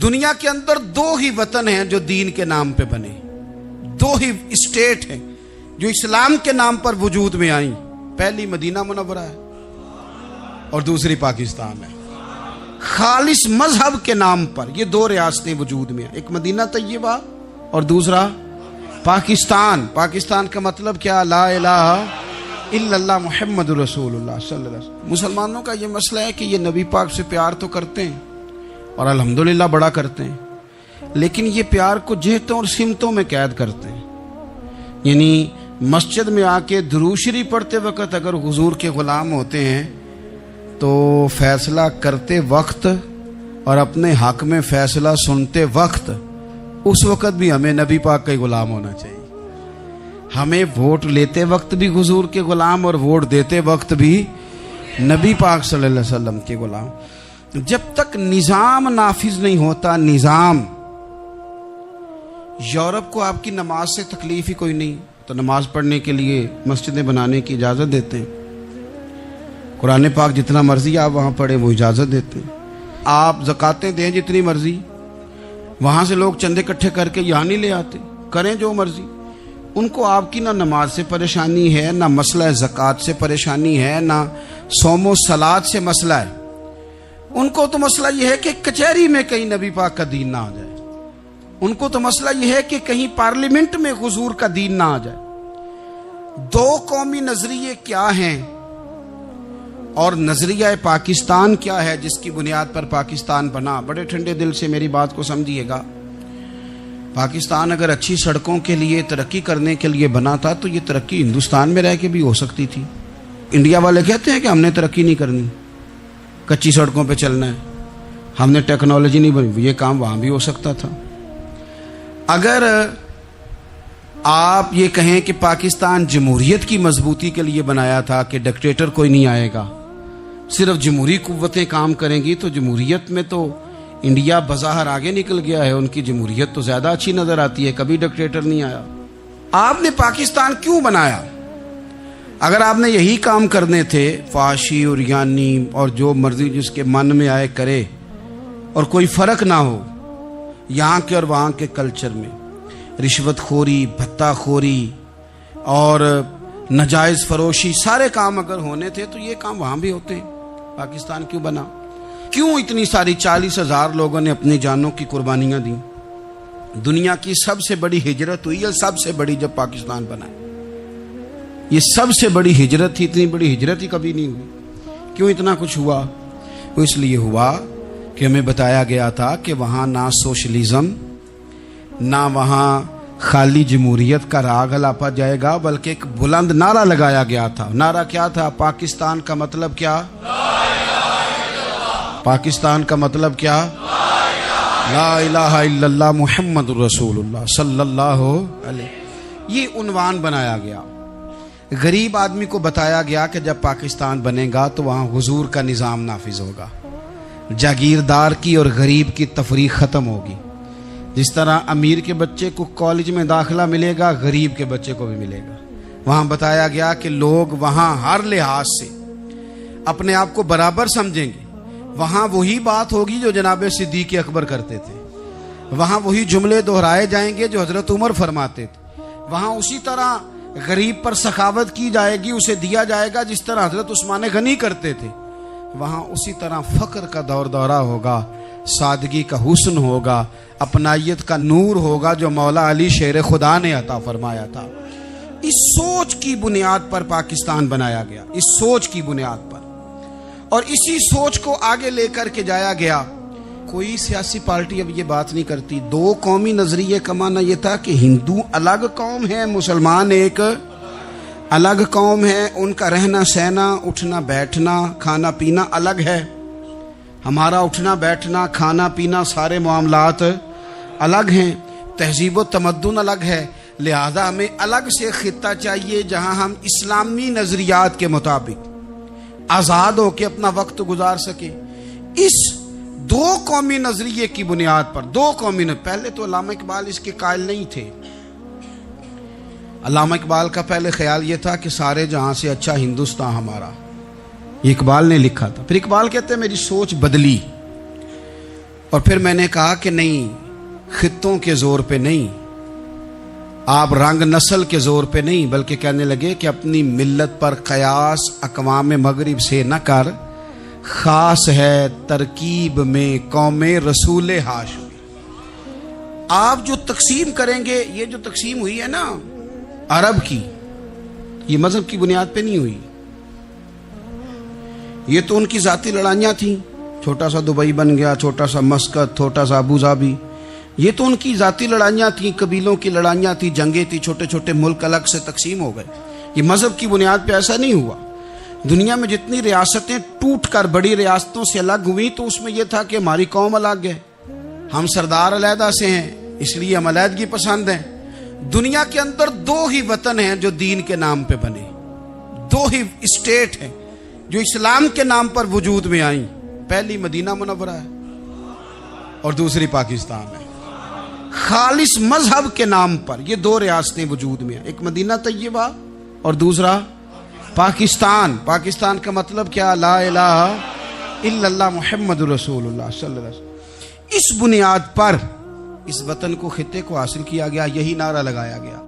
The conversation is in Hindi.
दुनिया के अंदर दो ही वतन हैं जो दीन के नाम पे बने, दो ही स्टेट हैं जो इस्लाम के नाम पर वजूद में आई। पहली मदीना मुनव्वरा है और दूसरी पाकिस्तान है। खालिस मजहब के नाम पर ये दो रियासतें वजूद में हैं, एक मदीना तैयबा और दूसरा पाकिस्तान। पाकिस्तान का मतलब क्या? ला इलाहा इल्लल्लाह मुहम्मदुर रसूलुल्लाह सल्लल्लाहु अलैहि वसल्लम। मुसलमानों का ये मसला है कि ये नबी पाक से प्यार तो करते हैं और अल्हम्दुलिल्लाह बड़ा करते हैं, लेकिन ये प्यार को जेहतों और सिमतों में कैद करते हैं। यानी मस्जिद में आके दुरूद शरीफ पढ़ते वक्त अगर हुजूर के गुलाम होते हैं तो फैसला करते वक्त और अपने हक में फैसला सुनते वक्त उस वक्त भी हमें नबी पाक का ही गुलाम होना चाहिए। हमें वोट लेते वक्त भी हुजूर के गुलाम और वोट देते वक्त भी नबी पाक सल्लल्लाहु अलैहि वसल्लम के गुलाम। जब तक निजाम नाफिज नहीं होता, निजाम, यूरोप को आपकी नमाज से तकलीफ ही कोई नहीं तो नमाज पढ़ने के लिए मस्जिदें बनाने की इजाज़त देते हैं। कुरान पाक जितना मर्जी आप वहाँ पढ़े वो इजाज़त देते हैं। आप ज़कातें दें जितनी मर्जी, वहाँ से लोग चंदे इकट्ठे करके यहाँ नहीं ले आते, करें जो मर्जी। उनको आपकी ना नमाज से परेशानी है, ना मसला ज़कात से परेशानी है, ना सोमो सलात से मसला है। उनको तो मसला यह है कि कचहरी में कहीं नबी पाक का दीन ना आ जाए। उनको तो मसला यह है कि कहीं पार्लियामेंट में हुजूर का दीन ना आ जाए। दो कौमी नजरिए क्या हैं और नजरिया पाकिस्तान क्या है जिसकी बुनियाद पर पाकिस्तान बना? बड़े ठंडे दिल से मेरी बात को समझिएगा। पाकिस्तान अगर अच्छी सड़कों के लिए, तरक्की करने के लिए बना था तो ये तरक्की हिंदुस्तान में रह के भी हो सकती थी। इंडिया वाले कहते हैं कि हमने तरक्की नहीं करनी, कच्ची सड़कों पे चलना है, हमने टेक्नोलॉजी नहीं बनी। ये काम वहाँ भी हो सकता था। अगर आप ये कहें कि पाकिस्तान जमहूरियत की मजबूती के लिए बनाया था कि डिक्टेटर कोई नहीं आएगा, सिर्फ जमहूरी कुव्वतें काम करेंगी, तो जमहूरियत में तो इंडिया बज़ाहिर आगे निकल गया है। उनकी जमहूरियत तो ज़्यादा अच्छी नज़र आती है, कभी डिक्टेटर नहीं आया। आपने पाकिस्तान क्यों बनाया? अगर आपने यही काम करने थे, फाशी और यानी और जो मर्जी जिसके मन में आए करे और कोई फ़र्क ना हो यहाँ के और वहाँ के कल्चर में, रिश्वतखोरी, भत्ताखोरी और नाजायज़ फरोशी, सारे काम अगर होने थे तो ये काम वहाँ भी होते हैं। पाकिस्तान क्यों बना? क्यों इतनी सारी 40,000 लोगों ने अपनी जानों की कुर्बानियाँ दी? दुनिया की सबसे बड़ी हिजरत हुई है, सबसे बड़ी, जब पाकिस्तान बना। ये सबसे बड़ी हिजरत थी, इतनी बड़ी हिजरत ही कभी नहीं हुई। क्यों इतना कुछ हुआ? वो इसलिए हुआ कि हमें बताया गया था कि वहाँ ना सोशलिज्म, ना वहाँ खाली जमहूरियत का राग अलापा जाएगा, बल्कि एक बुलंद नारा लगाया गया था। नारा क्या था? पाकिस्तान का मतलब क्या? पाकिस्तान का मतलब क्या? ला इलाहा इल्लल्लाह मुहम्मदुर रसूलुल्लाह सल्लल्लाहु अलैहि। ये उन्वान बनाया गया। गरीब आदमी को बताया गया कि जब पाकिस्तान बनेगा तो वहाँ हुजूर का निज़ाम नाफिज होगा, जागीरदार की और गरीब की तफरीक ख़त्म होगी। जिस तरह अमीर के बच्चे को कॉलेज में दाखिला मिलेगा, गरीब के बच्चे को भी मिलेगा। वहाँ बताया गया कि लोग वहाँ हर लिहाज से अपने आप को बराबर समझेंगे। वहाँ वही बात होगी जो जनाब सिद्दीक़ अकबर करते थे। वहाँ वही जुमले दोहराए जाएंगे जो हज़रत उमर फरमाते थे। वहाँ उसी तरह गरीब पर सखावत की जाएगी, उसे दिया जाएगा जिस तरह हज़रत उस्मान गनी करते थे। वहाँ उसी तरह फ़क्र का दौर दौरा होगा, सादगी का हुस्न होगा, अपनाइयत का नूर होगा जो मौला अली शेर खुदा ने अता फरमाया था। इस सोच की बुनियाद पर पाकिस्तान बनाया गया, इस सोच की बुनियाद पर, और इसी सोच को आगे लेकर के जाया गया। कोई सियासी पार्टी अब ये बात नहीं करती। दो कौमी नजरिए का माना यह था कि हिंदू अलग कौम है, मुसलमान एक अलग कौम है, उनका रहना सहना, उठना बैठना, खाना पीना अलग है। हमारा उठना बैठना, खाना पीना, सारे मामलात अलग हैं, तहजीब व तमद्दुन अलग है। लिहाजा हमें अलग से खित्ता चाहिए जहां हम इस्लामी नजरियात के मुताबिक आज़ाद होकर अपना वक्त गुजार सके। इस दो कौमी नजरिए की बुनियाद पर, दो कौमी पहले तो अल्लामा इकबाल इसके कायल नहीं थे। अल्लामा इकबाल का पहले ख्याल यह था कि सारे जहां से अच्छा हिंदुस्तान हमारा, ये इकबाल ने लिखा था। फिर इकबाल कहते हैं मेरी सोच बदली। और फिर मैंने कहा कि नहीं, खित्तों के जोर पे नहीं, आप रंग नस्ल के जोर पे नहीं, बल्कि कहने लगे कि अपनी मिल्लत पर कयास अक़वाम मगरिब से न कर, खास है तरकीब में कौमे रसूल हाशमी। आप जो तकसीम करेंगे, ये जो तकसीम हुई है ना अरब की, ये मजहब की बुनियाद पे नहीं हुई। ये तो उनकी जाती लड़ाइयाँ थी, छोटा सा दुबई बन गया, छोटा सा मस्कत, छोटा सा अबू धाबी, ये तो उनकी जाती लड़ाइयाँ थी, कबीलों की लड़ाइयाँ थी, जंगें थी, छोटे छोटे मुल्क अलग से तकसीम हो गए। ये मजहब की बुनियाद पे ऐसा नहीं हुआ। दुनिया में जितनी रियासतें टूट कर बड़ी रियासतों से अलग हुई, तो उसमें यह था कि हमारी कौम अलग है, हम सरदार अलहदा से हैं, इसलिए हम अलहदगी पसंद हैं। दुनिया के अंदर दो ही वतन हैं जो दीन के नाम पे बने, दो ही स्टेट हैं जो इस्लाम के नाम पर वजूद में आई। पहली मदीना मुनव्वरा है और दूसरी पाकिस्तान है। खालिस मजहब के नाम पर ये दो रियासतें वजूद में हैं, एक मदीना तैयबा और दूसरा पाकिस्तान। पाकिस्तान का मतलब क्या? ला इलाहा इल्लल्लाह मुहम्मदुर रसूलुल्लाह सल्लल्लाहु अलैहि वसल्लम। इस बुनियाद पर इस वतन को, खित्ते को हासिल किया गया, यही नारा लगाया गया।